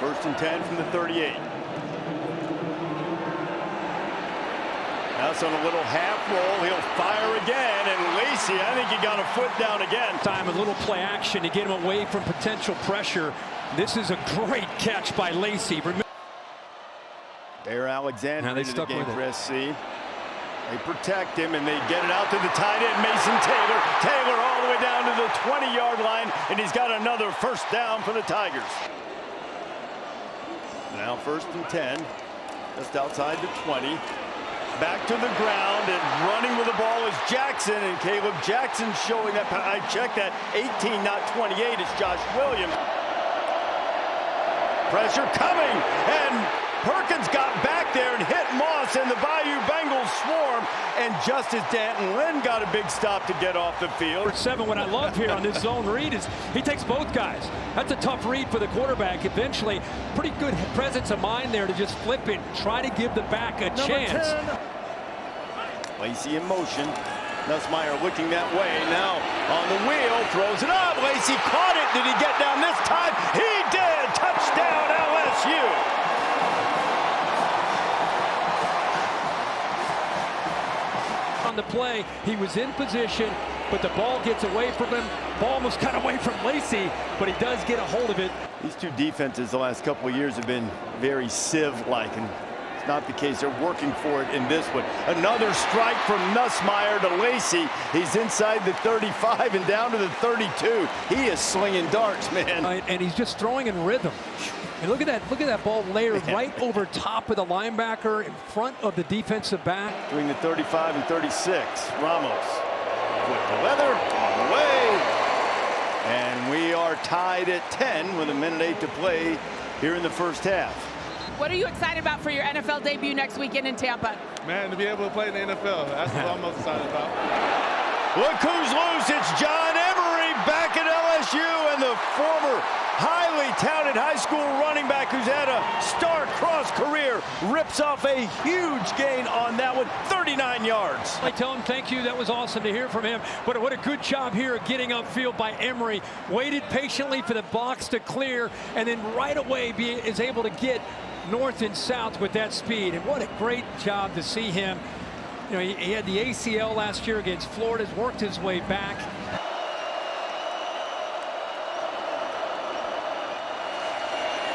First and 10 from the 38. That's on a little half roll. He'll fire again, and Lacey, I think he got a foot down again. Time a little play action to get him away from potential pressure. This is a great catch by Lacey. Bear Alexander into the game for SC. They protect him, and they get it out to the tight end, Mason Taylor. Taylor all the way down to the 20-yard line, and he's got another first down for the Tigers. Now first and 10, just outside the 20. Back to the ground, and running with the ball is Jackson, and Caleb Jackson showing that. I checked that, 18, not 28. It's Josh Williams. Pressure coming, and Perkins got back there and hit Moss, and the Bayou Bengals swarm, and Justice Danton Lynn got a big stop to get off the field. 7, what I love here on this zone read is he takes both guys. That's a tough read for the quarterback. Eventually, pretty good presence of mind there to just flip it, try to give the back a chance. 10. Lacey in motion. Nussmeier looking that way. Now on the wheel, throws it up. Lacey caught it. Did he get down this time? He did. Touchdown LSU. On the play, he was in position, but the ball gets away from him. Ball almost got away from Lacey, but he does get a hold of it. These two defenses the last couple of years have been very sieve-like, and it's not the case. They're working for it in this one. Another strike from Nussmeier to Lacey. He's inside the 35 and down to the 32. He is slinging darts, man. And he's just throwing in rhythm. And look at that ball layered right over top of the linebacker in front of the defensive back. Between the 35 and 36, Ramos with the leather on the way. And we are tied at 10 with 1:08 to play here in the first half. What are you excited about for your NFL debut next weekend in Tampa? Man, to be able to play in the NFL, that's what I'm most excited about. Look who's loose. It's John Emery back at LSU, and the former highly touted high school running back who's had a star-crossed career rips off a huge gain on that one, 39 yards. I tell him thank you. That was awesome to hear from him. But what a good job here of getting upfield by Emery. Waited patiently for the box to clear, and then right away is able to get north and south with that speed. And what a great job to see him. You know, he had the ACL last year against Florida, worked his way back.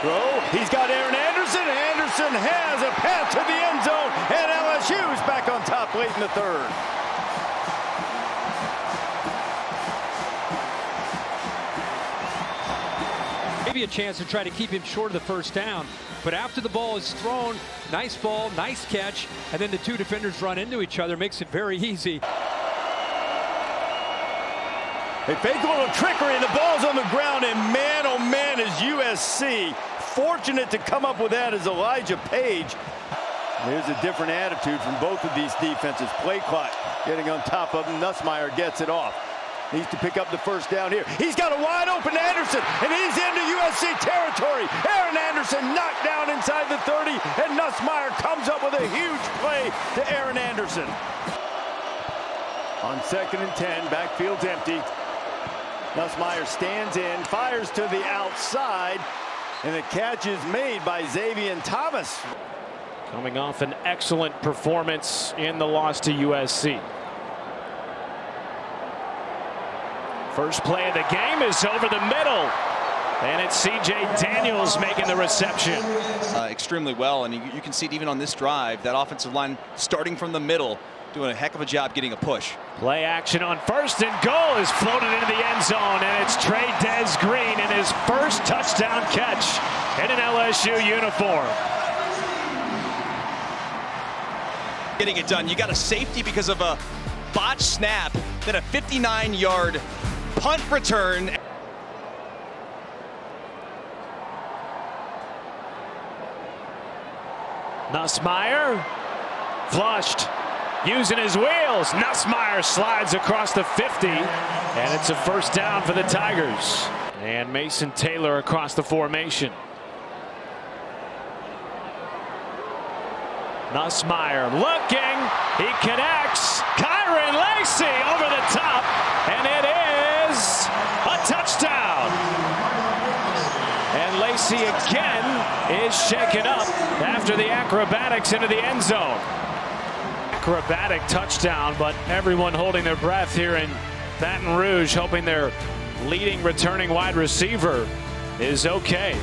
Throw, he's got Aaron Anderson. Anderson has a path to the end zone, and LSU is back on top late in the third. Maybe a chance to try to keep him short of the first down. But after the ball is thrown, nice ball, nice catch, and then the two defenders run into each other, makes it very easy. They fake a little trickery, and the ball's on the ground, and man, oh man, is USC fortunate to come up with that as Elijah Page. There's a different attitude from both of these defenses. Play clock getting on top of him. Nussmeier gets it off. Needs to pick up the first down here. He's got a wide open Anderson, and he's into USC territory. Aaron Anderson knocked down inside the 30, and Nussmeier comes up with a huge play to Aaron Anderson. On 2nd and 10, backfield's empty. Nussmeier stands in, fires to the outside, and the catch is made by Xavier Thomas. Coming off an excellent performance in the loss to USC. First play of the game is over the middle, and it's C.J. Daniels making the reception. Extremely well, and you can see it even on this drive, that offensive line starting from the middle, doing a heck of a job getting a push. Play action on 1st and goal is floated into the end zone, and it's Trey Des Green in his first touchdown catch in an LSU uniform. Getting it done. You got a safety because of a botched snap, then a 59-yard punt return. Nussmeier flushed, using his wheels. Nussmeier slides across the 50, and it's a first down for the Tigers. And Mason Taylor across the formation. Nussmeier looking, he connects. Kyron Lacey over the top, and it is a touchdown. And Lacey again is shaken up after the acrobatics into the end zone. Acrobatic touchdown, but everyone holding their breath here in Baton Rouge, hoping their leading returning wide receiver is okay.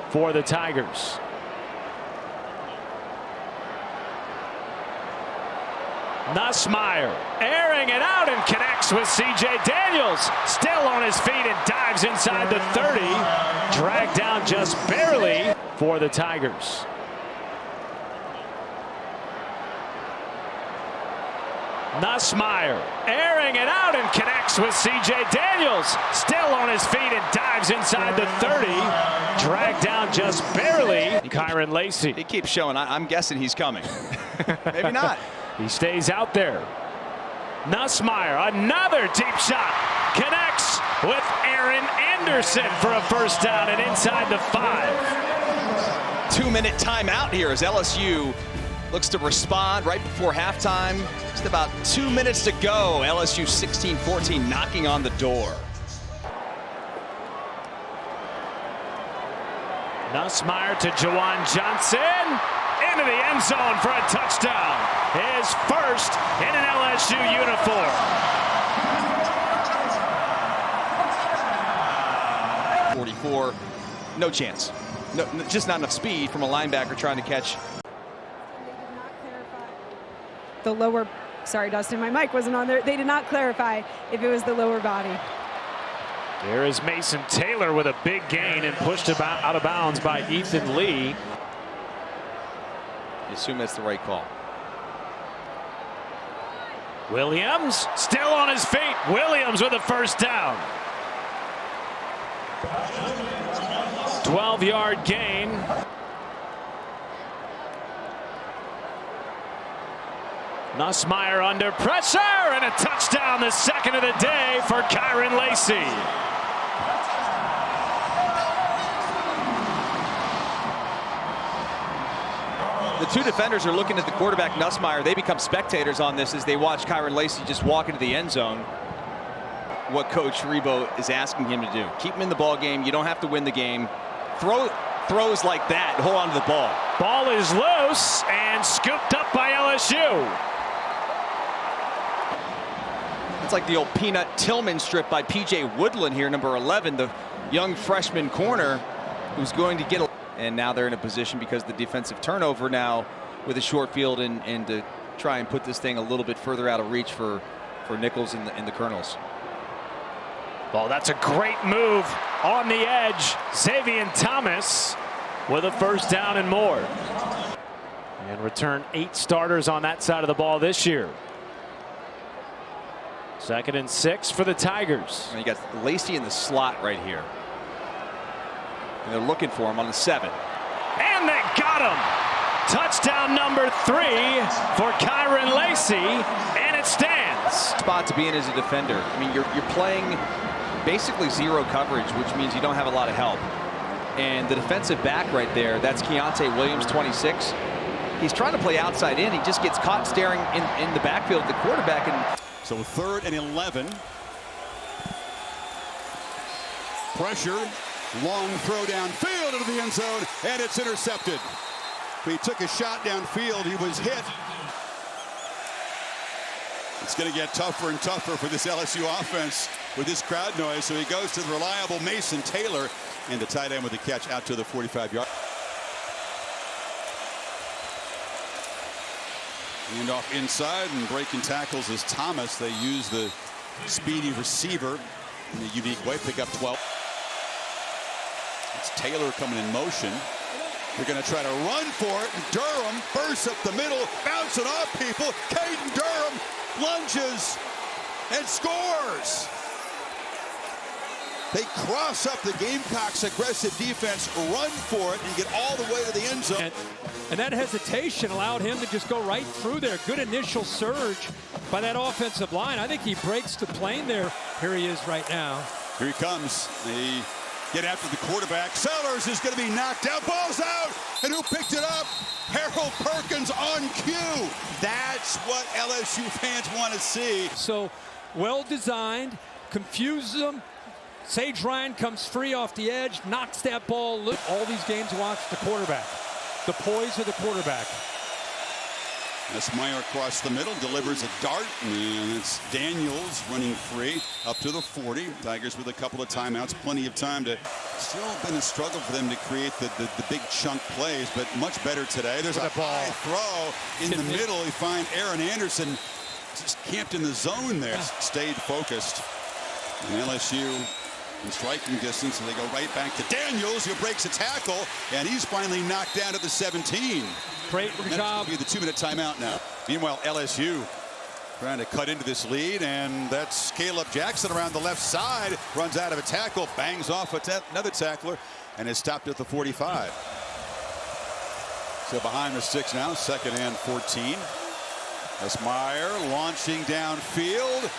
For the Tigers. Nussmeier airing it out and connects with C.J. Daniels. Still on his feet and dives inside the 30. Dragged down just barely for the Tigers. Nussmeier airing it out and connects with C.J. Daniels. Still on his feet and dives inside the 30. Dragged down just barely. Kyron Lacey. He keeps showing. I'm guessing he's coming. Maybe not. He stays out there. Nussmeier, another deep shot. Connects with Aaron Anderson for a first down and inside the 5. 2-minute timeout here as LSU looks to respond right before halftime. Just about 2 minutes to go. LSU 16-14 knocking on the door. Nussmeier to Jawan Johnson. Into the end zone for a touchdown. His first in an LSU uniform. 44, no chance. No, just not enough speed from a linebacker trying to catch. The lower, sorry Dustin, my mic wasn't on there. They did not clarify if it was the lower body. There is Mason Taylor with a big gain and pushed out of bounds by Ethan Lee. I assume that's the right call. Williams still on his feet. Williams with a first down. 12-yard gain. Nussmeier under pressure and a touchdown, the second of the day for Kyron Lacey. The two defenders are looking at the quarterback, Nussmeier. They become spectators on this as they watch Kyron Lacey just walk into the end zone. What Coach Rebo is asking him to do. Keep him in the ball game. You don't have to win the game. Throws like that. Hold on to the ball. Ball is loose and scooped up by LSU. It's like the old Peanut Tillman strip by P.J. Woodland here, number 11, the young freshman corner who's going to get a... And now they're in a position because the defensive turnover now with a short field and to try and put this thing a little bit further out of reach for Nicholls and the Colonels. Well, that's a great move on the edge. Xavier Thomas with a first down and more. And return 8 starters on that side of the ball this year. 2nd and 6 for the Tigers. And you got Lacey in the slot right here. And they're looking for him on the 7. And they got him. Touchdown number 3 for Kyron Lacey, and it stands. Spot to be in as a defender. I mean, you're playing basically zero coverage, which means you don't have a lot of help. And the defensive back right there, that's Keontae Williams, 26. He's trying to play outside in. He just gets caught staring in the backfield at the quarterback. And so 3rd and 11. Pressure. Long throw downfield into the end zone, and it's intercepted. He took a shot downfield. He was hit. It's going to get tougher and tougher for this LSU offense with this crowd noise. So he goes to the reliable Mason Taylor, and the tight end with the catch out to the 45-yard. Hand off inside, and breaking tackles is Thomas. They use the speedy receiver in a unique way. Pick up 12. It's Taylor coming in motion. They're going to try to run for it. And Durham bursts up the middle, bouncing off people. Caden Durham lunges and scores. They cross up the Gamecocks' aggressive defense, run for it, and get all the way to the end zone. And that hesitation allowed him to just go right through there. Good initial surge by that offensive line. I think he breaks the plane there. Here he is right now. Here he comes. They get after the quarterback. Sellers is going to be knocked out. Ball's out. And who picked it up? Harold Perkins on cue. That's what LSU fans want to see. So well designed, confuse them, Sage Ryan comes free off the edge, knocks that ball loose. All these games, watch the quarterback. The poise of the quarterback. Nussmeier across the middle, delivers a dart, and it's Daniels running free up to the 40. Tigers with a couple of timeouts, plenty of time to. Still been a struggle for them to create the big chunk plays, but much better today. There's a high throw in the middle. You find Aaron Anderson just camped in the zone there. Stayed focused. And LSU in striking distance, and they go right back to Daniels, who breaks a tackle, and he's finally knocked down to the 17. Great job. Be the 2-minute timeout now. Meanwhile, LSU trying to cut into this lead, and that's Caleb Jackson around the left side, runs out of a tackle, bangs off another tackler, and is stopped at the 45. So behind the sticks now, 2nd and 14. Nussmeier launching downfield,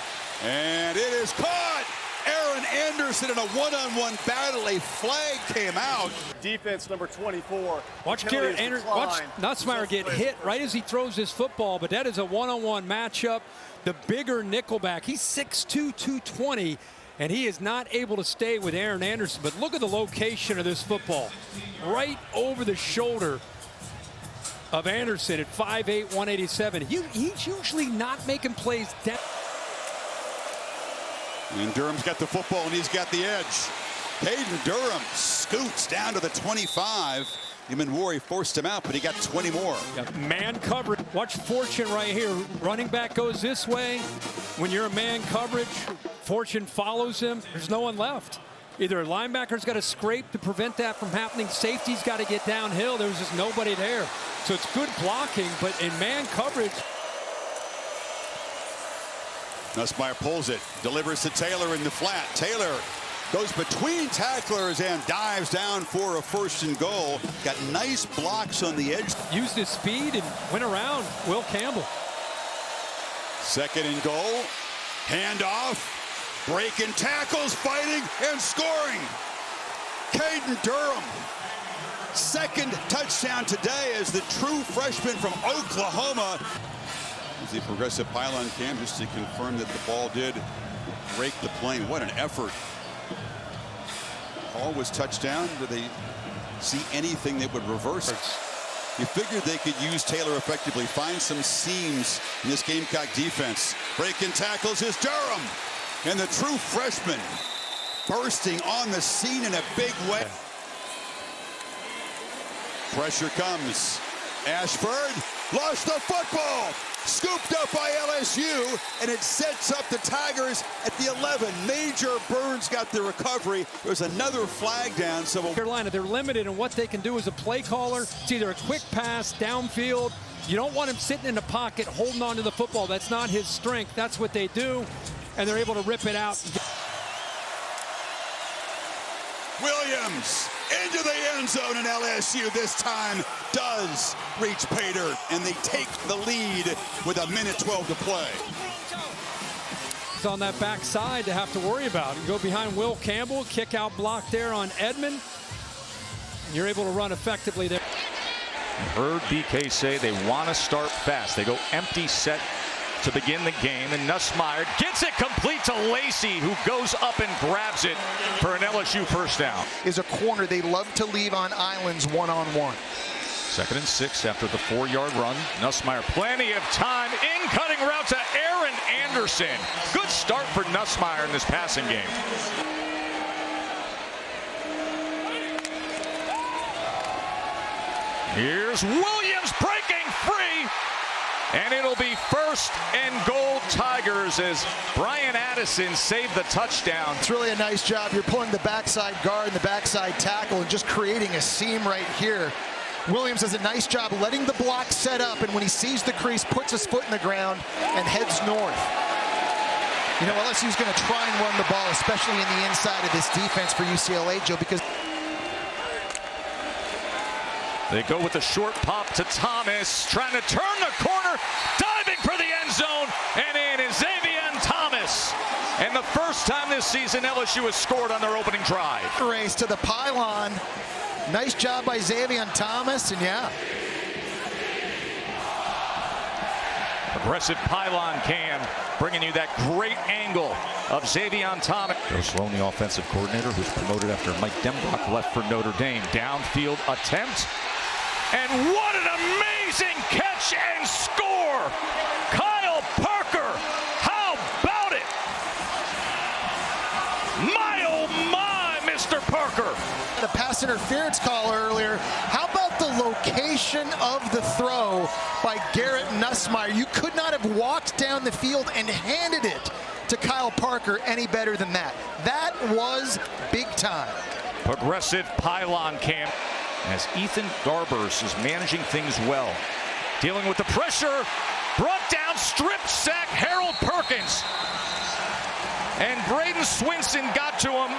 and it is caught. Aaron Anderson in a one-on-one battle. A flag came out. Defense number 24. Watch Garrett Anderson. Watch Nussmeier get hit right as he throws his football, but that is a one-on-one matchup. The bigger nickelback. He's 6'2", 220, and he is not able to stay with Aaron Anderson. But look at the location of this football. Right over the shoulder of Anderson at 5'8", 187. He's usually not making plays down. And Durham's got the football, and he's got the edge. Caden Durham scoots down to the 25. Wari forced him out, but he got 20 more. Man coverage. Watch Fortune right here. Running back goes this way. When you're a man coverage, Fortune follows him. There's no one left. Either a linebacker's got to scrape to prevent that from happening. Safety's got to get downhill. There's just nobody there. So it's good blocking, but in man coverage. Nussmeier pulls it, delivers to Taylor in the flat. Taylor goes between tacklers and dives down for a 1st and goal. Got nice blocks on the edge. Used his speed and went around Will Campbell. 2nd and goal. Handoff. Breaking tackles, fighting, and scoring. Caden Durham. 2nd touchdown today as the true freshman from Oklahoma. The progressive pylon cam just to confirm that the ball did break the plane. What an effort. Ball was touchdown. Did they see anything that would reverse it? You figured they could use Taylor effectively, find some seams in this Gamecock defense. Breaking tackles is Durham. And the true freshman bursting on the scene in a big way. Pressure comes. Ashford lost the football. Scooped up by LSU, and it sets up the Tigers at the 11. Major Burns got the recovery. There's another flag down. So Carolina, they're limited in what they can do as a play caller. It's either a quick pass downfield. You don't want him sitting in the pocket holding on to the football. That's not his strength. That's what they do, and they're able to rip it out. Williams into the end zone, and LSU this time does reach pay dirt, and they take the lead with 1:12 to play. It's on that backside to have to worry about. You go behind Will Campbell, kick out block there on Edmond. And you're able to run effectively there. Heard BK say they want to start fast. They go empty set to begin the game, and Nussmeier gets it complete to Lacey, who goes up and grabs it for an LSU 1st down. Is a corner they love to leave on islands one-on-one. 2nd and 6 after the 4-yard run. Nussmeier, plenty of time. In cutting route to Aaron Anderson. Good start for Nussmeier in this passing game. Here's Williams breaking free. And it'll be 1st and goal Tigers as Brian Addison saved the touchdown. It's really a nice job. You're pulling the backside guard and the backside tackle and just creating a seam right here. Williams does a nice job letting the block set up, and when he sees the crease, puts his foot in the ground and heads north. You know, LSU's going to try and run the ball, especially in the inside of this defense for UCLA, Joe, because they go with a short pop to Thomas, trying to turn the corner, diving for the end zone, and in is Xavier Thomas. And the first time this season LSU has scored on their opening drive. Race to the pylon. Nice job by Xavier Thomas, and yeah. Aggressive pylon cam, bringing you that great angle of Xavier Thomas. Joe Sloan, the offensive coordinator, who's promoted after Mike Dembach left for Notre Dame. Downfield attempt. And what an amazing catch and score! Kyle Parker, how about it? My, oh my, Mr. Parker. The pass interference call earlier. How about the location of the throw by Garrett Nussmeier? You could not have walked down the field and handed it to Kyle Parker any better than that. That was big time. Progressive pylon cam as Ethan Garbers is managing things well. Dealing with the pressure, brought down, strip sack, Harold Perkins. And Braden Swinson got to him.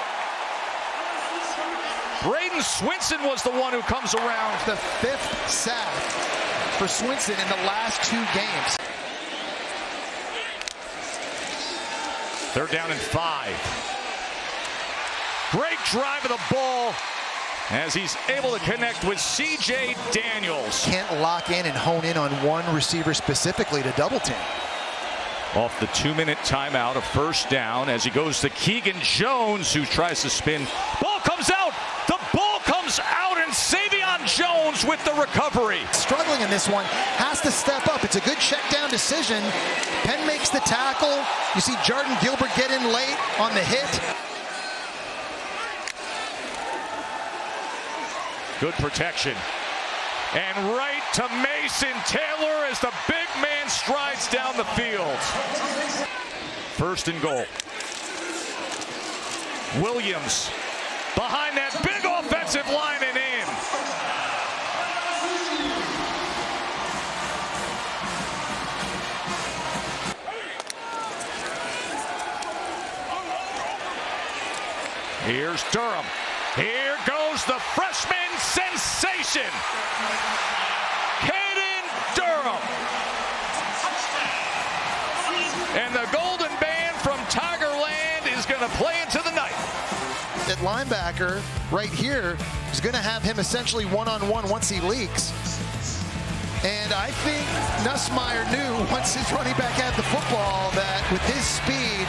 Braden Swinson was the one who comes around. The 5th sack for Swinson in the last 2 games. 3rd down and 5. Great drive of the ball as he's able to connect with C.J. Daniels. Can't lock in and hone in on one receiver specifically to double team. Off the 2-minute timeout, a 1st down as he goes to Keegan Jones, who tries to spin. Ball comes out. The ball comes out, and Savion Jones with the recovery. Struggling in this one, has to step up. It's a good check down decision. Penn makes the tackle. You see Jordan Gilbert get in late on the hit. Good protection. And right to Mason Taylor as the big man strides down the field. 1st and goal. Williams behind that big offensive line and in. Here's Durham. Here goes the freshman sensation, Caden Durham. And the Golden Band from Tigerland is going to play into the night. At linebacker right here is going to have him essentially one-on-one once he leaks. And I think Nussmeier knew once his running back had the football that with his speed,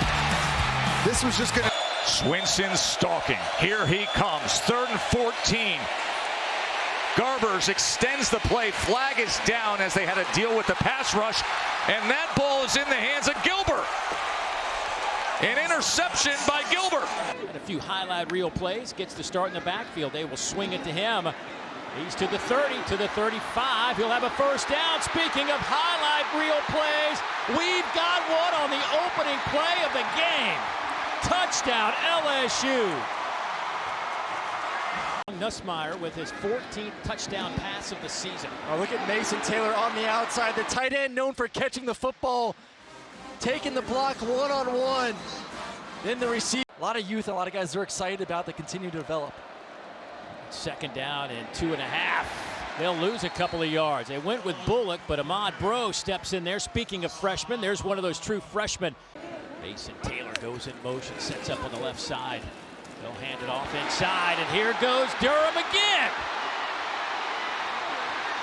this was just going to... Swinson stalking. Here he comes. 3rd and 14. Garbers extends the play. Flag is down as they had to deal with the pass rush. And that ball is in the hands of Gilbert. An interception by Gilbert. And a few highlight reel plays. Gets the start in the backfield. They will swing it to him. He's to the 30, to the 35. He'll have a 1st down. Speaking of highlight reel plays, we've got one on the opening play of the game. Touchdown, LSU. Nussmeier with his 14th touchdown pass of the season. Oh, look at Mason Taylor on the outside. The tight end known for catching the football, taking the block one-on-one. Then the receiver. A lot of youth, a lot of guys they're excited about that continue to develop. 2nd down and 2.5. They'll lose a couple of yards. They went with Bullock, but Ahmad Bro steps in there. Speaking of freshmen, there's one of those true freshmen. Mason Taylor goes in motion, sets up on the left side. They'll hand it off inside, and here goes Durham again.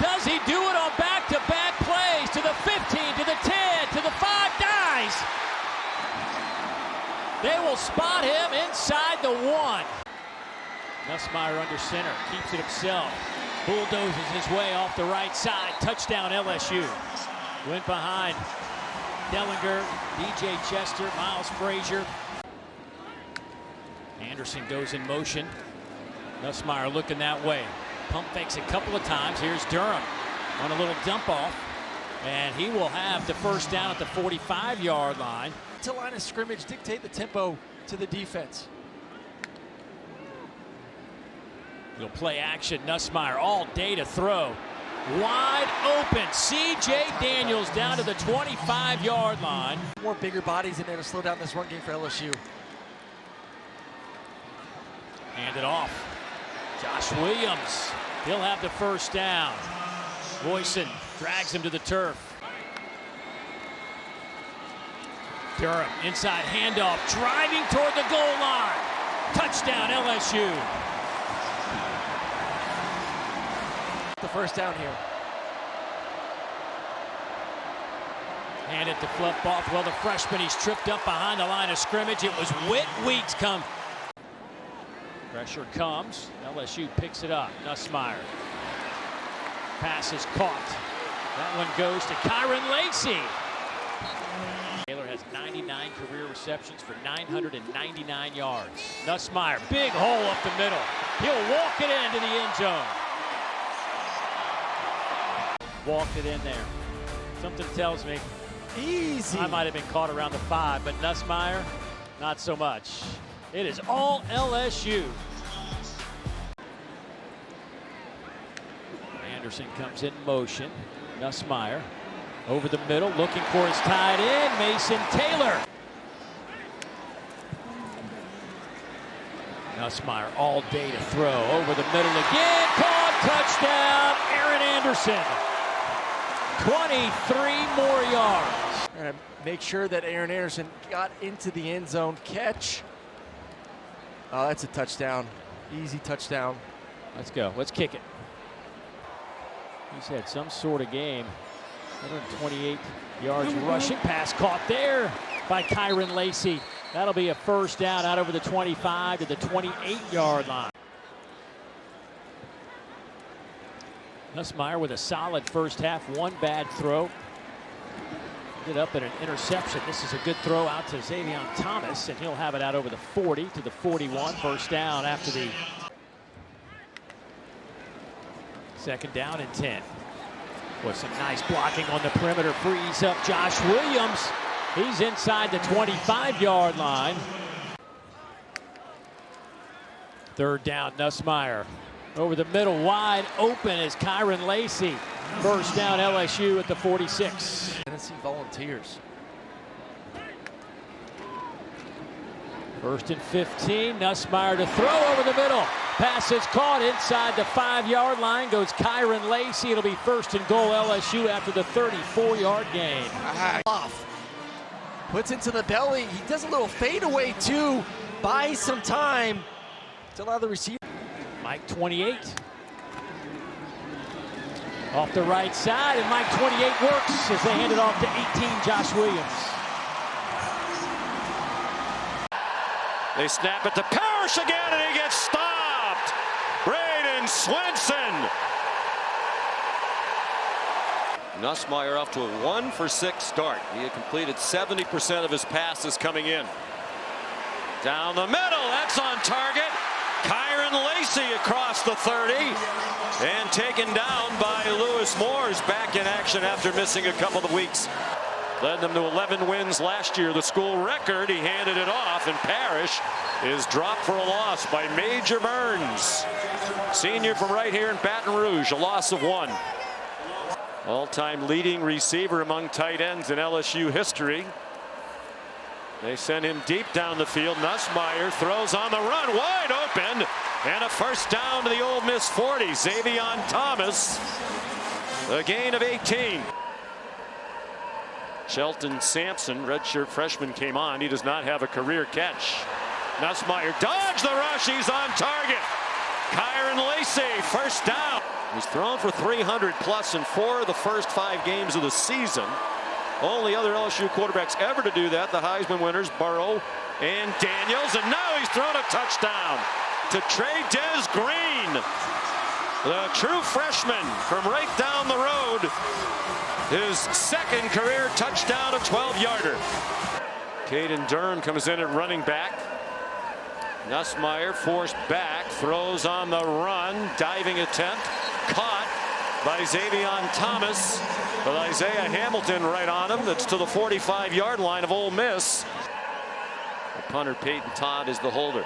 Does he do it on back-to-back plays? To the 15, to the 10, to the 5 guys. They will spot him inside the 1. Nussmeier under center, keeps it himself. Bulldozes his way off the right side. Touchdown LSU. Went behind Dellinger, DJ Chester, Miles Frazier. Anderson goes in motion. Nussmeier looking that way. Pump fakes a couple of times. Here's Durham on a little dump off. And he will have the 1st down at the 45-yard line. To line of scrimmage, dictate the tempo to the defense. Little play action. Nussmeier all day to throw. Wide open. C.J. Daniels down to the 25-yard line. More bigger bodies in there to slow down this run game for LSU. Hand it off. Josh Williams. He'll have the 1st down. Royson drags him to the turf. Durham inside handoff. Driving toward the goal line. Touchdown LSU. The 1st down here. Hand it to Fluff off. Well, the freshman, he's tripped up behind the line of scrimmage. It was Whit Weeks come. Pressure comes. LSU picks it up. Nussmeier. Pass is caught. That one goes to Kyron Lacey. Baylor has 99 career receptions for 999 yards. Nussmeier, big hole up the middle. He'll walk it into the end zone. Walked it in there. Something tells me easy. I might have been caught around the 5, but Nussmeier, not so much. It is all LSU. Anderson comes in motion. Nussmeier over the middle, looking for his tight end, Mason Taylor. Nussmeier all day to throw. Over the middle again, caught, touchdown, Aaron Anderson. 23 more yards. And make sure that Aaron Anderson got into the end zone. Catch. Oh, that's a touchdown. Easy touchdown. Let's go. Let's kick it. He's had some sort of game. 128 yards rushing. Pass caught there by Kyron Lacey. That'll be a first down out over the 25 to the 28-yard line. Nussmeier with a solid first half. One bad throw. Ended up at an interception. This is a good throw out to Xavier Thomas, and he'll have it out over the 40 to the 41. First down after the second down and 10. With some nice blocking on the perimeter, frees up Josh Williams. He's inside the 25-yard line. Third down, Nussmeier. Over the middle, wide open is Kyron Lacey. First down, LSU at the 46. Tennessee Volunteers. First and 15, Nussmeier to throw over the middle. Pass is caught inside the 5-yard line. Goes Kyron Lacey. It'll be first and goal LSU after the 34-yard gain. Off. Puts into the belly. He does a little fadeaway too. Buys some time to allow the receiver. Mike 28. Off the right side, and Mike 28 works as they hand it off to 18, Josh Williams. They snap it to Parrish again, and he gets stopped. Braden Swenson. Nussmeier off to a 1-for-6 start. He had completed 70% of his passes coming in. Down the middle, that's on target. Kyron Lacey across the 30 and taken down by Lewis Moores, back in action after missing a couple of weeks. Led them to 11 wins last year, the school record. He handed it off, and Parrish is dropped for a loss by Major Burns. Senior from right here in Baton Rouge, a loss of 1. All-time leading receiver among tight ends in LSU history. They send him deep down the field. Nussmeier throws on the run, wide open, and a first down to the Ole Miss 40. Xavier Thomas, a gain of 18. Shelton Sampson, redshirt freshman, came on. He does not have a career catch. Nussmeier dodged the rush. He's on target. Kyron Lacey, first down. He's thrown for 300+ in 4 of the first 5 games of the season. Only other LSU quarterbacks ever to do that, the Heisman winners, Burrow and Daniels. And now he's thrown a touchdown to Trey Green, the true freshman from right down the road. His second career touchdown, a 12-yarder. Caden Durham comes in at running back. Nussmeier forced back, throws on the run, diving attempt, caught by Xavier Thomas, with Isaiah Hamilton right on him. That's to the 45-yard line of Ole Miss. The punter Peyton Todd is the holder.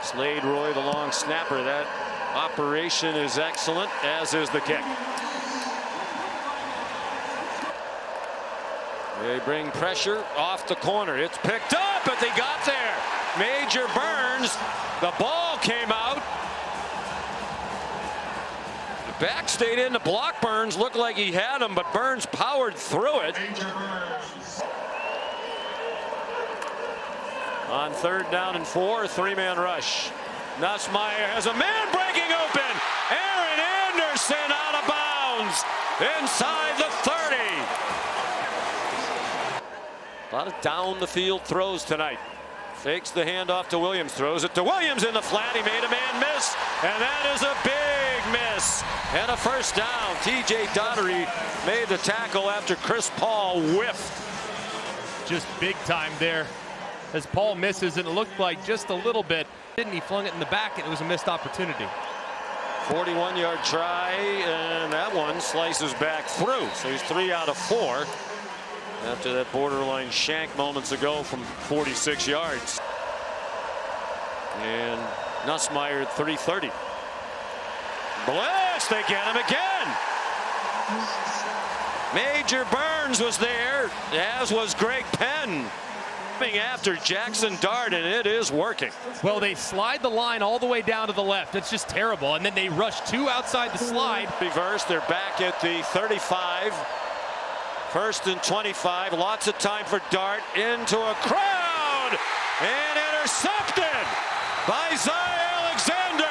Slade Roy, the long snapper. That operation is excellent, as is the kick. They bring pressure off the corner. It's picked up, but they got there. Major Burns. The ball came out. The back stayed in to block Burns. Looked like he had him, but Burns powered through it. On 3rd down and 4, 3-man rush. Nussmeier has a man breaking open. Aaron Anderson out of bounds inside the 30. A lot of down the field throws tonight. Fakes the handoff to Williams, throws it to Williams in the flat. He made a man miss, and that is a big miss. And a first down. TJ Daugherty made the tackle after Chris Paul whiffed. Just big time there as Paul misses, and it looked like just a little bit. Didn't he flung it in the back, and it was a missed opportunity. 41-yard try, and that one slices back through. So he's 3 out of 4 after that borderline shank moments ago from 46 yards. And Nussmeier at 330. Blitz, they get him again. Major Burns was there, as was Greg Penn. After Jackson Dart, and it is working. Well, they slide the line all the way down to the left. It's just terrible. And then they rush 2 outside the slide. Reverse, they're back at the 35. First and 25. Lots of time for Dart into a crowd. And intercepted by Zy Alexander.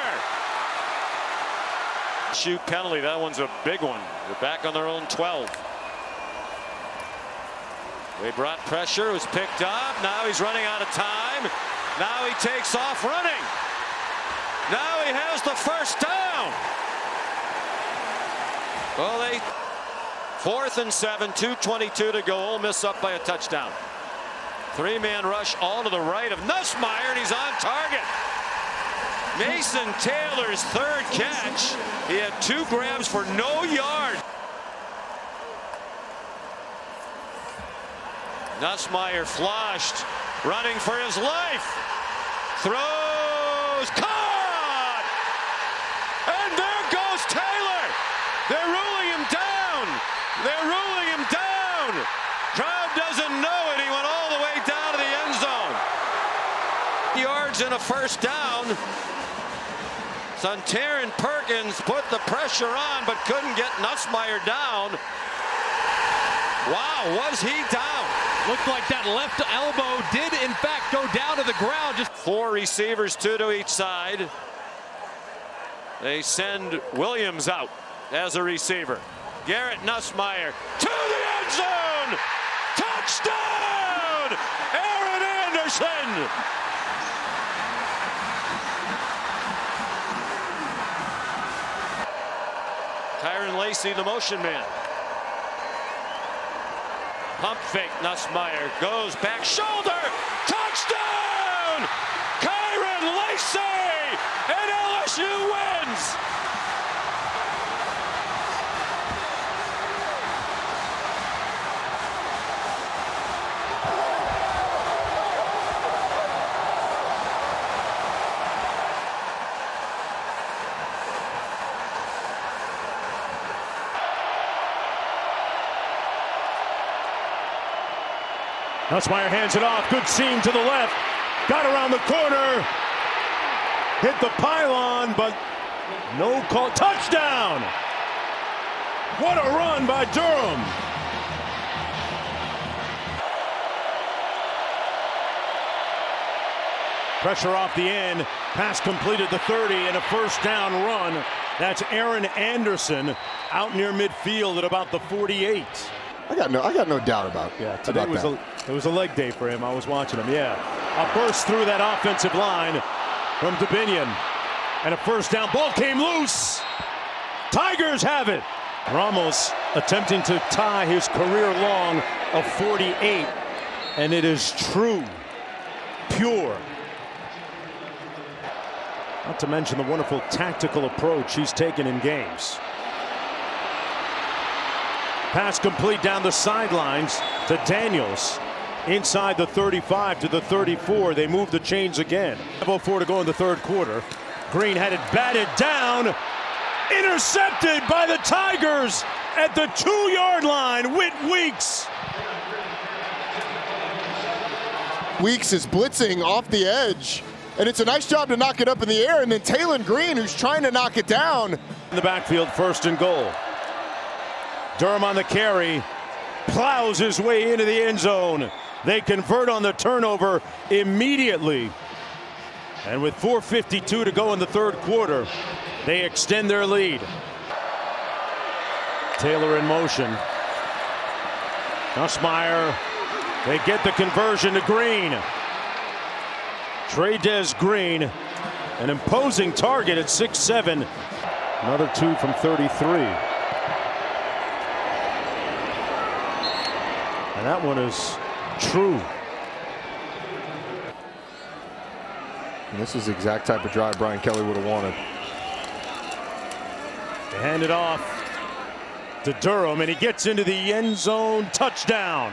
Shoot penalty. That one's a big one. They're back on their own 12. They brought pressure, it was picked up. Now he's running out of time. Now he takes off running. Now he has the first down. Well, 4th and 7, 2:22 to go. Ole Miss up by a touchdown. 3-man rush all to the right of Nussmeier, and he's on target. Mason Taylor's 3rd catch. He had 2 grabs for no yard. Nussmeier flushed, running for his life. Throws, caught! And there goes Taylor! They're ruling him down! They're ruling him down! Crowd doesn't know it. He went all the way down to the end zone. Yards and a first down. Sontaran Perkins put the pressure on, but couldn't get Nussmeier down. Wow, was he down? Looked like that left elbow did, in fact, go down to the ground. Just 4 receivers, 2 to each side. They send Williams out as a receiver. Garrett Nussmeier to the end zone. Touchdown! Aaron Anderson! Tyron Lacey, the motion man. Pump fake, Nussmeier goes back shoulder, touchdown! Kyron Lacey, and LSU wins! Nussmeier hands it off. Good seam to the left. Got around the corner. Hit the pylon, but no call. Touchdown! What a run by Durham. Pressure off the end. Pass completed the 30 and a first down run. That's Aaron Anderson out near midfield at about the 48. I got no doubt about it. Yeah, today was a leg day for him. I was watching him. Yeah, a burst through that offensive line from Dubinion, and a first down. Ball came loose. Tigers have it. Ramos attempting to tie his career long of 48, and it is true, pure. Not to mention the wonderful tactical approach he's taken in games. Pass complete down the sidelines to Daniels. Inside the 35 to the 34. They move the chains again. 5:04 to go in the 3rd quarter. Green had it batted down. Intercepted by the Tigers at the 2-yard line. Whit Weeks. Weeks is blitzing off the edge, and it's a nice job to knock it up in the air, and then Taylon Green, who's trying to knock it down. In the backfield, 1st and goal. Durham on the carry, plows his way into the end zone. They convert on the turnover immediately. And with 4:52 to go in the 3rd quarter, they extend their lead. Taylor in motion. Nussmeier They get the conversion to Green. Trey'Dez Green, an imposing target at 6'7". Another 2 from 33. And that one is true. And this is the exact type of drive Brian Kelly would have wanted. They hand it off to Durham, and he gets into the end zone. Touchdown.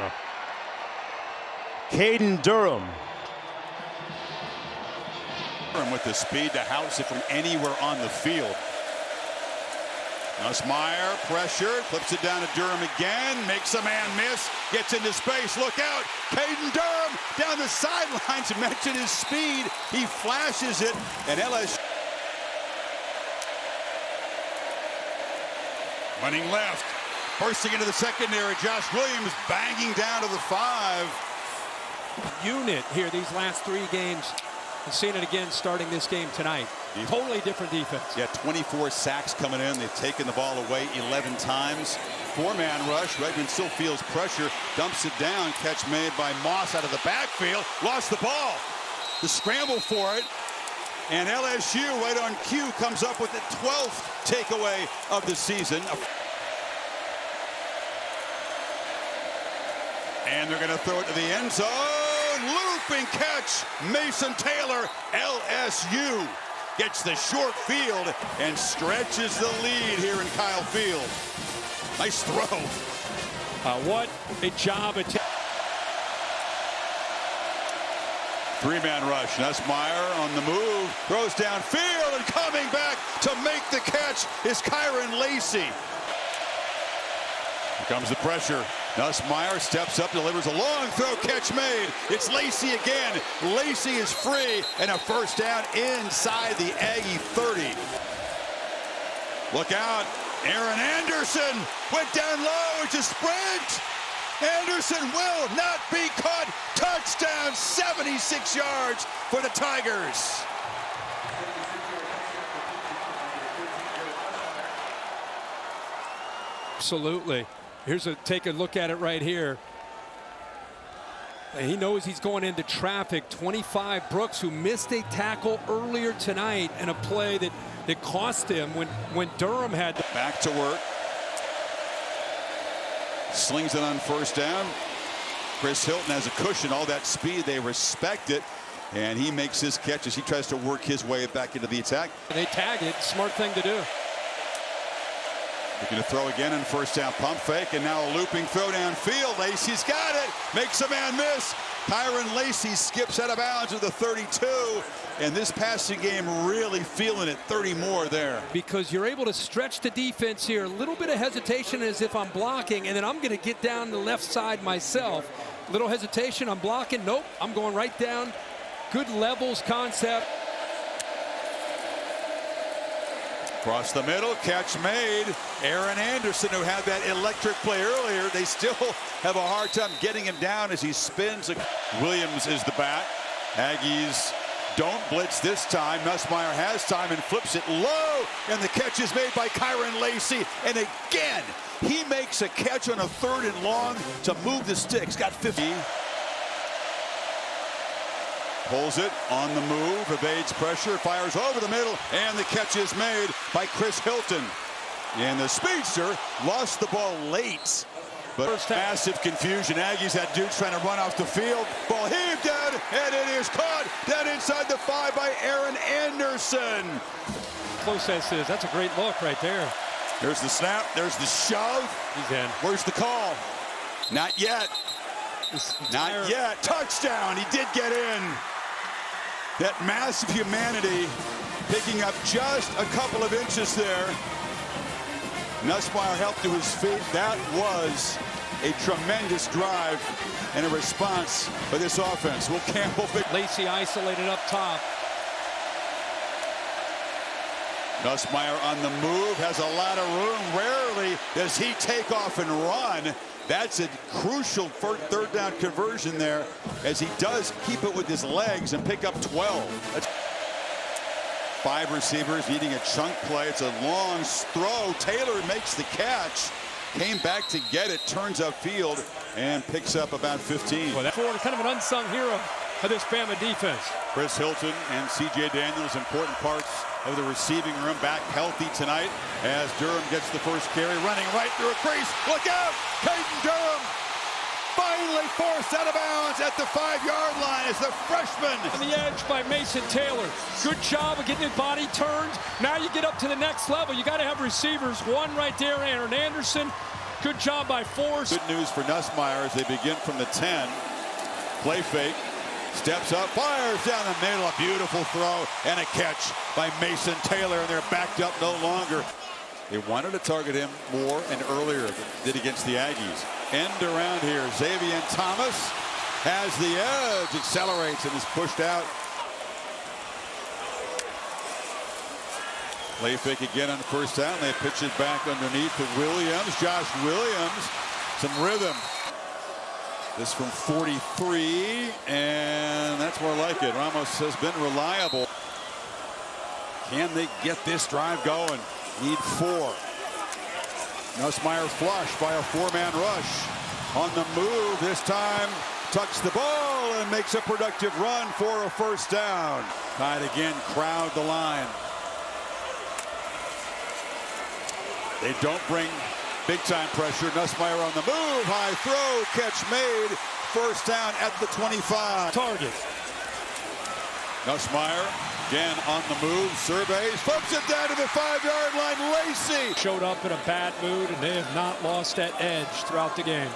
Caden Durham. With the speed to house it from anywhere on the field. Nussmeier, pressure, flips it down to Durham again, makes a man miss, gets into space, look out, Caden Durham down the sidelines, mentioned his speed, he flashes it, and LSU running left, bursting into the secondary, Josh Williams banging down to the 5. Unit here these last 3 games. I've seen it again starting this game tonight. Totally different defense. Yeah, 24 sacks coming in. They've taken the ball away 11 times. 4-man rush. Redmond still feels pressure. Dumps it down. Catch made by Moss out of the backfield. Lost the ball. The scramble for it. And LSU right on cue comes up with the 12th takeaway of the season. And they're going to throw it to the end zone. Looping catch. Mason Taylor. LSU gets the short field and stretches the lead here in Kyle Field. Nice throw. What a job. 3-man rush. Nussmeier on the move. Throws downfield, and coming back to make the catch is Kyron Lacey. Here comes the pressure. Nussmeier steps up, delivers a long throw, catch made. It's Lacey again. Lacey is free, and a first down inside the Aggie 30. Look out. Aaron Anderson went down low. It's a sprint. Anderson will not be caught. Touchdown, 76 yards for the Tigers. Absolutely. Take a look at it right here. And he knows he's going into traffic. 25, Brooks, who missed a tackle earlier tonight in a play that cost him when Durham had to. Back to work. Slings it on first down. Chris Hilton has a cushion, all that speed, they respect it. And he makes his catch as he tries to work his way back into the attack. And they tag it, smart thing to do. Looking to throw again in first down, pump fake, and now a looping throw downfield. Lacey's got it, makes a man miss. Kyron Lacey skips out of bounds with the 32, and this passing game really feeling it. 30 more there. Because you're able to stretch the defense here. A little bit of hesitation as if I'm blocking, and then I'm going to get down the left side myself. Little hesitation, I'm blocking. Nope, I'm going right down. Good levels concept. Across the middle, catch made. Aaron Anderson, who had that electric play earlier, they still have a hard time getting him down as he spins. Williams is the back. Aggies don't blitz this time. Nussmeier has time and flips it low, and the catch is made by Kyron Lacey. And again, he makes a catch on a 3rd and long to move the sticks. Got 50. Pulls it on the move, evades pressure, fires over the middle, and the catch is made by Chris Hilton. And the speedster lost the ball late. But massive confusion. Aggies had dudes trying to run off the field. Ball heaved down, and it is caught down inside the 5 by Aaron Anderson. Close as is. That's a great look right there. There's the snap. There's the shove. He's in. Where's the call? Not yet. Not yet. Touchdown. He did get in. That massive humanity picking up just a couple of inches there. Nussmeier helped to his feet. That was a tremendous drive and a response by this offense. Will Campbell. Lacey isolated up top. Nussmeier on the move, has a lot of room. Rarely does he take off and run. That's a crucial 3rd down conversion there, as he does keep it with his legs and pick up 12. That's 5 receivers needing a chunk play. It's a long throw. Taylor makes the catch. came back to get it, turns upfield, and picks up about 15. Well, that's kind of an unsung hero of this Bama defense. Chris Hilton and C.J. Daniels, important parts of the receiving room, back healthy tonight as Durham gets the first carry, running right through a crease. Look out! Caden Durham finally forced out of bounds at the 5-yard line as the freshman. On the edge by Mason Taylor. Good job of getting his body turned. Now you get up to the next level. You got to have receivers. One right there, Aaron Anderson. Good job by Force. Good news for Nussmeier as they begin from the 10. Play fake. Steps up, fires down the middle. A beautiful throw and a catch by Mason Taylor, and they're backed up no longer. They wanted to target him more and earlier than did against the Aggies. End around here. Xavier Thomas has the edge, accelerates, and is pushed out. Play fake again on the first down. They pitch it back underneath to Williams. Josh Williams, some rhythm. This from 43, and that's more like it. Ramos has been reliable. Can they get this drive going? Need 4. Nussmeier flush by a 4-man rush. On the move this time, tucks the ball and makes a productive run for a first down. Tied again, crowd the line. They don't bring big-time pressure. Nussmeier on the move. High throw. Catch made. First down at the 25. Target. Nussmeier again on the move. Surveys. Flips it down to the 5-yard line. Lacey. Showed up in a bad mood, and they have not lost that edge throughout the game.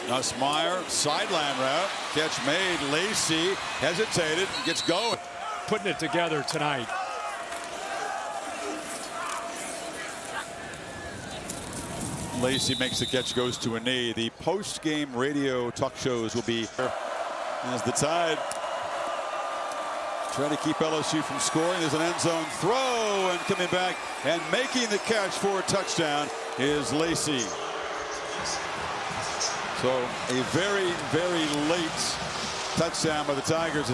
Nussmeier. Sideline route. Catch made. Lacey hesitated. Gets going. Putting it together tonight. Lacey makes the catch, goes to a knee. The post-game radio talk shows will be as the Tide try to keep LSU from scoring. There's an end zone throw, and coming back and making the catch for a touchdown is Lacey. So a very, very late touchdown by the Tigers.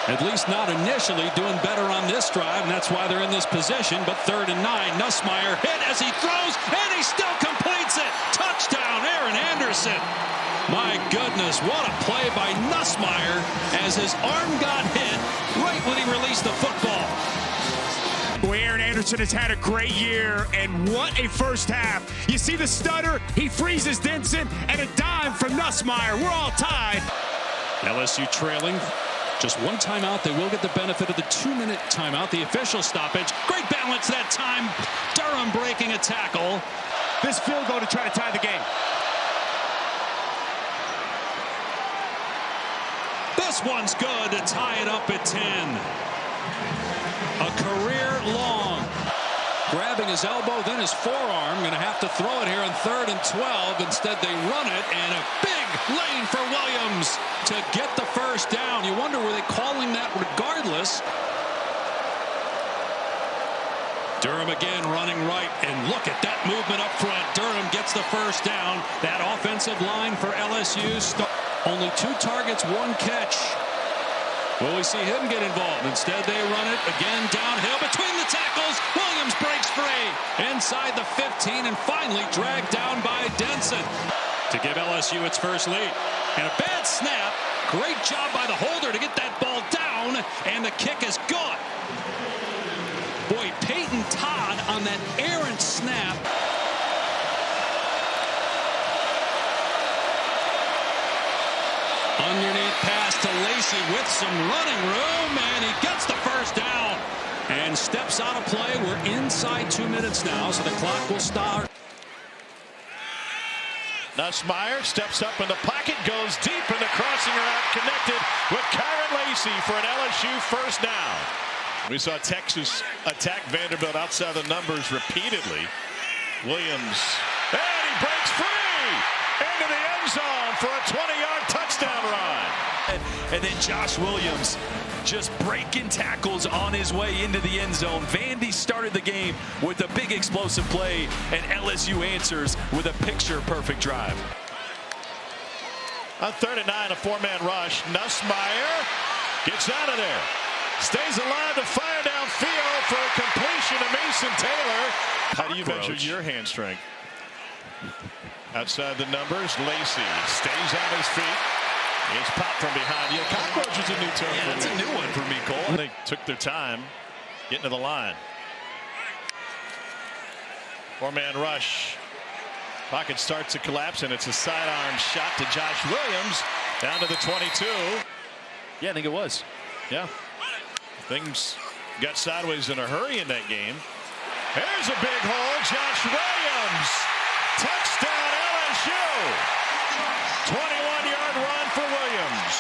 At least not initially, doing better on this drive, and that's why they're in this position. But 3rd and 9, Nussmeier hit as he throws, and he still completes it. Touchdown, Aaron Anderson. My goodness, what a play by Nussmeier as his arm got hit right when he released the football. Aaron Anderson has had a great year, and what a first half. You see the stutter, he freezes Denson, and a dime from Nussmeier. We're all tied. LSU trailing. Just one timeout. They will get the benefit of the 2-minute timeout, the official stoppage. Great balance that time. Durham breaking a tackle. This field goal to try to tie the game. This one's good to tie it up at 10. A career long. Grabbing his elbow, then his forearm. Going to have to throw it here on 3rd and 12. Instead, they run it, and a big lane for Williams to get the first down. You wonder, were they calling that regardless? Durham again running right, and look at that movement up front. Durham gets the first down. That offensive line for LSU. Only 2 targets, 1 catch. Will we see him get involved? Instead, they run it again downhill between the tackles. Williams breaks free inside the 15 and finally dragged down by Denson to give LSU its first lead. And a bad snap. Great job by the holder to get that ball down, and the kick is gone. Boy, Peyton Todd on that errant snap. Underneath pass to Lacey with some running room, and he gets the first down and steps out of play. We're inside 2 minutes now, so the clock will start. Nussmeier steps up in the pocket, goes deep in the crossing route, connected with Kyron Lacey for an LSU first down. We saw Texas attack Vanderbilt outside the numbers repeatedly. Williams, and he breaks free into the end zone for a 20-yard touchdown run. And then Josh Williams just breaking tackles on his way into the end zone. Vandy started the game with a big explosive play, and LSU answers with a picture-perfect drive. On 3rd and 9, a 4-man rush. Nussmeier gets out of there. Stays alive to fire downfield for a completion to Mason Mason Taylor. How do you measure your hand strength? Outside the numbers, Lacey stays on his feet. It's popped from behind. Yeah, cockroach is a new term. Yeah, that's a new one for me, Cole. They took their time getting to the line. Four-man rush. Pocket starts to collapse, and it's a sidearm shot to Josh Williams down to the 22. Yeah, I think it was. Yeah. Things got sideways in a hurry in that game. There's a big hole. Josh Williams. Touchdown LSU. 21-yard run for Williams.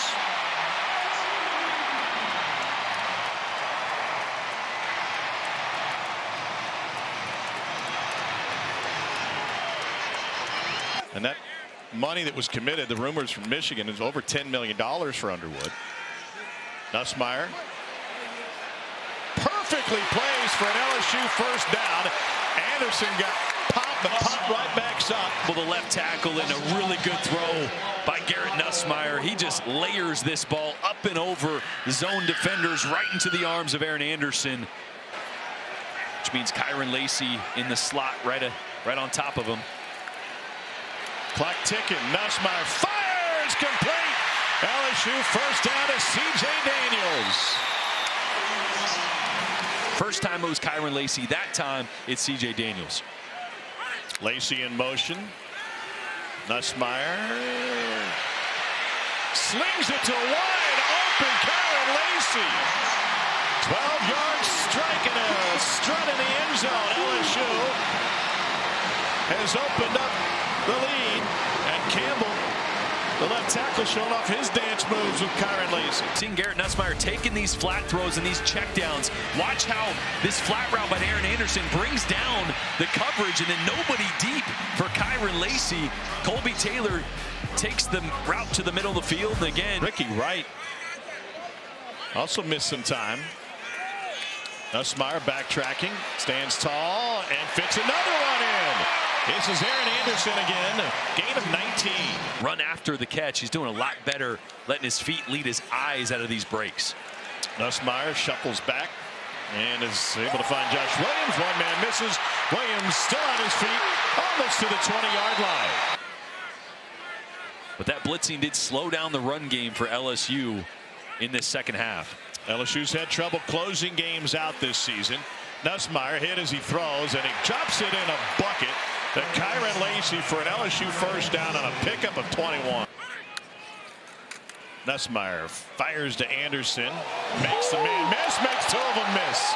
And that money that was committed, the rumors from Michigan, is over $10 million for Underwood. Nussmeier perfectly plays for an LSU first down. Anderson got popped, but popped right back up. Well, the left tackle and a really good throw by Garrett Nussmeier. He just layers this ball up and over zone defenders right into the arms of Aaron Anderson, which means Kyron Lacey in the slot right on top of him. Clock ticking. Nussmeier fires complete. LSU first down to C.J. Daniels. First time it was Kyron Lacey. That time it's C.J. Daniels. Lacey in motion. Nussmeier slings it to wide open Kyron Lacey. 12-yard strike and a strut in the end zone. LSU has opened up the lead, and Campbell, the left tackle, showing off his dance moves with Kyron Lacey. Seeing Garrett Nussmeier taking these flat throws and these checkdowns. Watch how this flat route by Aaron Anderson brings down the coverage, and then nobody deep for Kyron Lacey. Colby Taylor takes the route to the middle of the field, and again, Ricky Wright also missed some time. Nussmeier backtracking, stands tall, and fits another one in. This is Aaron Anderson again, gain of 19. Run after the catch. He's doing a lot better letting his feet lead his eyes out of these breaks. Nussmeier shuffles back and is able to find Josh Williams. One man misses. Williams still on his feet, almost to the 20-yard line. But that blitzing did slow down the run game for LSU in this second half. LSU's had trouble closing games out this season. Nussmeier hit as he throws, and he drops it in a bucket to Kyron Lacey for an LSU first down on a pickup of 21. Nussmeier fires to Anderson, makes the man miss, makes two of them miss.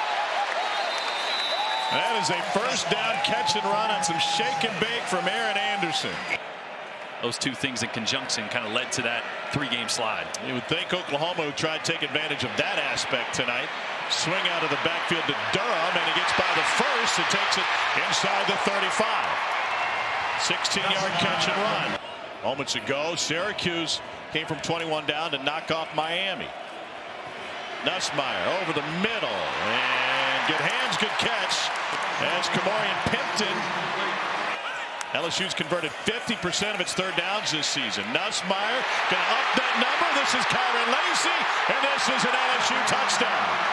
That is a first down catch and run on some shake and bake from Aaron Anderson. Those two things in conjunction kind of led to that three-game slide. You would think Oklahoma would try to take advantage of that aspect tonight. Swing out of the backfield to Durham, and he gets by the first and takes it inside the 35. 16-yard catch and run. Moments ago, Syracuse came from 21 down to knock off Miami. Nussmeier over the middle, and good hands, good catch. As Kamorian Pimpton. LSU's converted 50% of its third downs this season. Nussmeier going to up that number. This is Kyron Lacey, and this is an LSU touchdown.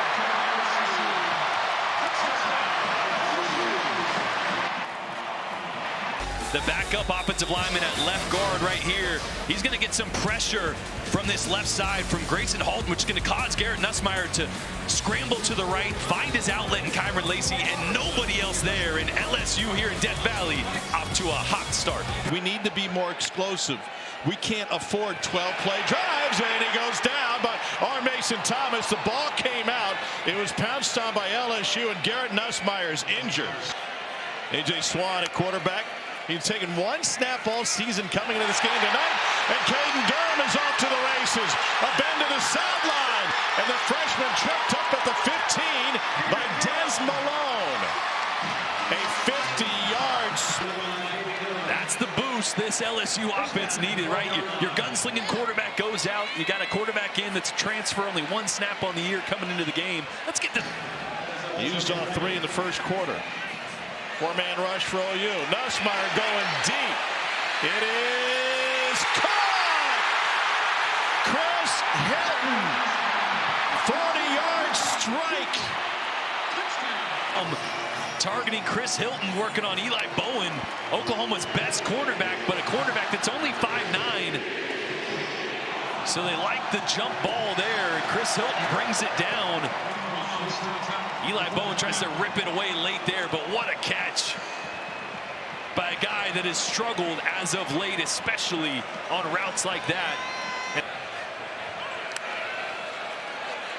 The backup offensive lineman at left guard right here. He's going to get some pressure from this left side from Grayson Halton, which is going to cause Garrett Nussmeier to scramble to the right, find his outlet in Kyron Lacey, and nobody else there. And LSU here in Death Valley up to a hot start. We need to be more explosive. We can't afford 12-play drives, and he goes down by R. Mason Thomas. The ball came out. It was pounced on by LSU, and Garrett Nussmeier is injured. A.J. Swan at quarterback. He's taken one snap all season coming into this game tonight, and Caden Durham is off to the races. A bend to the sideline, and the freshman tripped up at the 15 by Des Malone. A 50-yard swing. That's the boost this LSU offense needed, right? Your gunslinging quarterback goes out. You got a quarterback in that's a transfer, only one snap on the year coming into the game. Let's get this. Used all three in the first quarter. Four-man rush for OU. Nussmeier going deep. It is caught! Chris Hilton. 40-yard strike. Targeting Chris Hilton, working on Eli Bowen, Oklahoma's best cornerback, but a cornerback that's only 5'9". So they like the jump ball there. Chris Hilton brings it down. Eli Bowen tries to rip it away late there, but what a catch by a guy that has struggled as of late, especially on routes like that.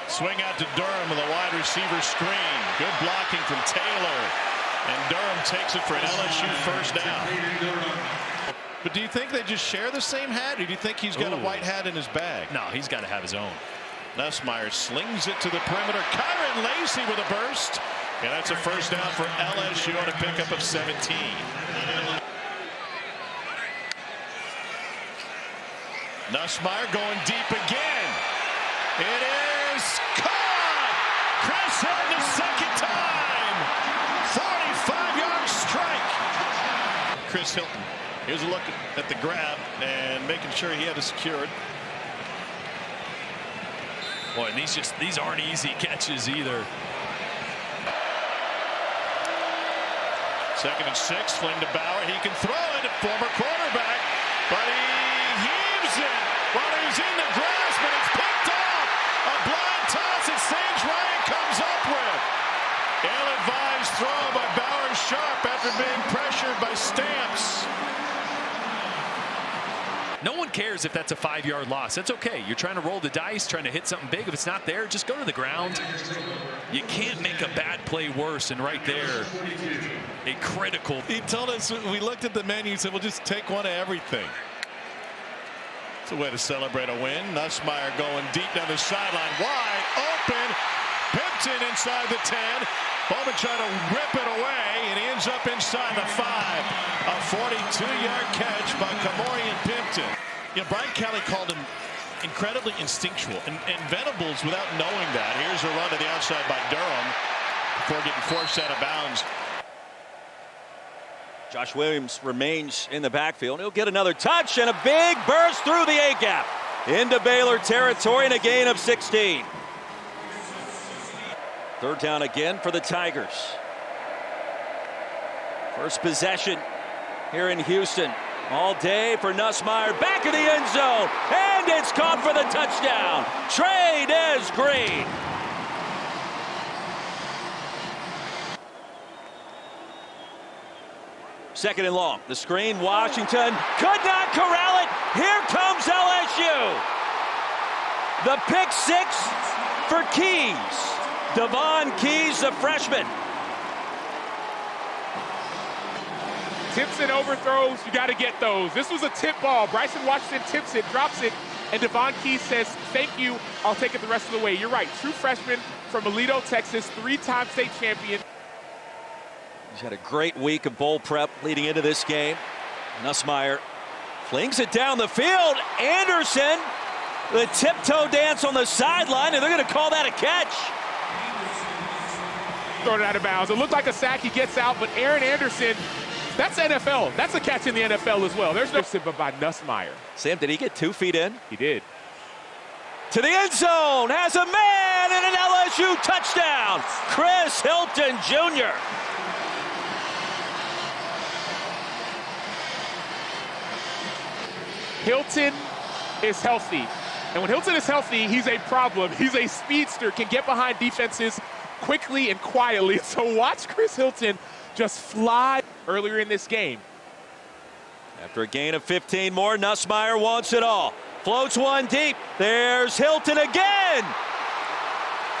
Swing out to Durham with a wide receiver screen. Good blocking from Taylor. And Durham takes it for an LSU first down. But do you think they just share the same hat, or do you think he's got a white hat in his bag? No, he's got to have his own. Nussmeier slings it to the perimeter. Kyron Lacy with a burst. And that's a first down for LSU on a pickup of 17. Nussmeier going deep again. It is caught! Chris Hilton a second time! 45-yard strike! Chris Hilton, here's a look at the grab and making sure he had it secured. Boy, and these aren't easy catches either. 2nd and 6, fling to Bauer. He can throw it, former quarterback, but he heaves it while he's in the grasp, and it's picked off. A blind toss that Sage Ryan comes up with. Ill-advised throw by Bauer Sharp after being pressured by Stamps. No one cares if that's a 5-yard loss. That's okay. You're trying to roll the dice, trying to hit something big. If it's not there, just go to the ground. You can't make a bad play worse. And right there, a critical. He told us, we looked at the menu and said, we'll just take one of everything. It's a way to celebrate a win. Nussmeier going deep down the sideline. Wide open. Pimpton inside the 10. Bowman trying to rip it away, and he ends up inside the 5. A 42-yard catch by Kamorian Pimpton. You know, Brian Kelly called him incredibly instinctual, and Venables, without knowing that, here's a run to the outside by Durham before getting forced out of bounds. Josh Williams remains in the backfield. He'll get another touch and a big burst through the A-gap into Baylor territory and a gain of 16. 3rd down again for the Tigers. First possession here in Houston. All day for Nussmeier. Back of the end zone. And it's caught for the touchdown. Trey Green. Second and long. The screen. Washington could not corral it. Here comes LSU. The pick 6 for Keys. Devon Keys, the freshman. Tips and overthrows, you got to get those. This was a tip ball. Bryson Washington tips it, drops it, and Devon Keys says, thank you, I'll take it the rest of the way. You're right, true freshman from Aledo, Texas, 3-time state champion. He's had a great week of bowl prep leading into this game. Nussmeier flings it down the field. Anderson, the tiptoe dance on the sideline, and they're going to call that a catch. Thrown it out of bounds. It looked like a sack. He gets out, but Aaron Anderson, that's NFL. That's a catch in the NFL as well. There's no but by Nussmeier. Sam, did he get 2 feet in? He did. To the end zone, has a man and an LSU touchdown. Chris Hilton Jr. Hilton is healthy. And when Hilton is healthy, he's a problem. He's a speedster, can get behind defenses quickly and quietly. So watch Chris Hilton just fly earlier in this game. After a gain of 15 more, Nussmeier wants it all. Floats one deep. There's Hilton again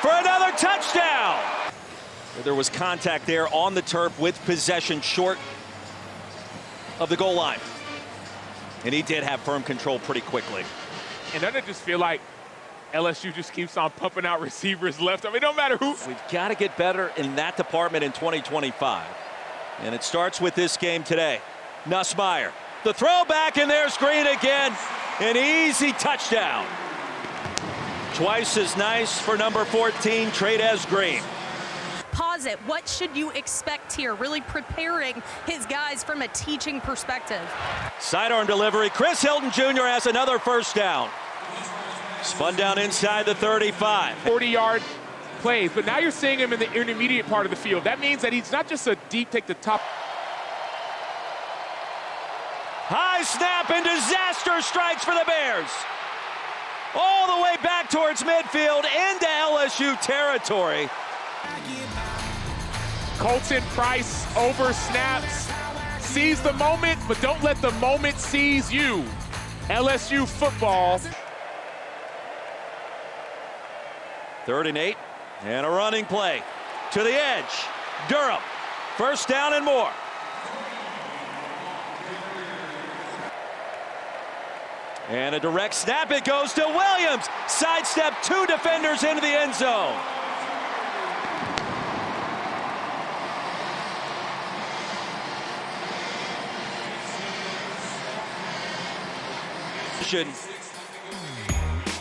for another touchdown. There was contact there on the turf with possession short of the goal line. And he did have firm control pretty quickly. And doesn't it just feel like LSU just keeps on pumping out receivers left? I mean, no matter who. We've got to get better in that department in 2025. And it starts with this game today. Nussmeier, the throwback, and there's Green again. An easy touchdown. Twice as nice for number 14, Trey Green. Pause it. What should you expect here? Really preparing his guys from a teaching perspective. Sidearm delivery. Chris Hilton Jr. has another first down. Spun down inside the 35. 40-yard plays, but now you're seeing him in the intermediate part of the field. That means that he's not just a deep take the top. High snap and disaster strikes for the Bears. All the way back towards midfield into LSU territory. Colton Price over snaps, seize the moment, but don't let the moment seize you. LSU football. 3rd and 8, and a running play to the edge. Durham, first down and more. And a direct snap, it goes to Williams. Sidestep 2 defenders into the end zone.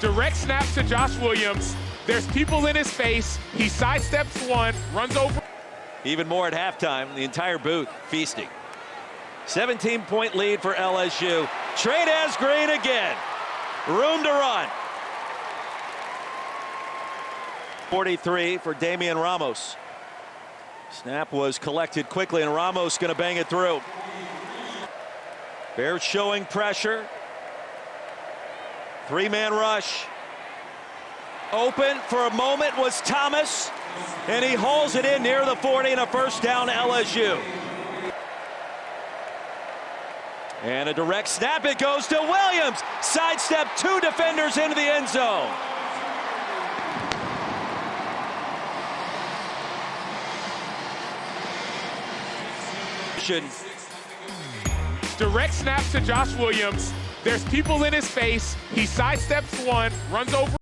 Direct snap to Josh Williams. There's people in his face. He sidesteps one, runs over. Even more at halftime, the entire booth feasting. 17-point lead for LSU. Trade has Green again. Room to run. 43 for Damian Ramos. Snap was collected quickly, and Ramos going to bang it through. Bears showing pressure. 3-man rush. Open for a moment was Thomas, and he hauls it in near the 40 and a first down LSU. And a direct snap, it goes to Williams. Sidestep 2 defenders into the end zone. Direct snap to Josh Williams. There's people in his face. He sidesteps one, runs over.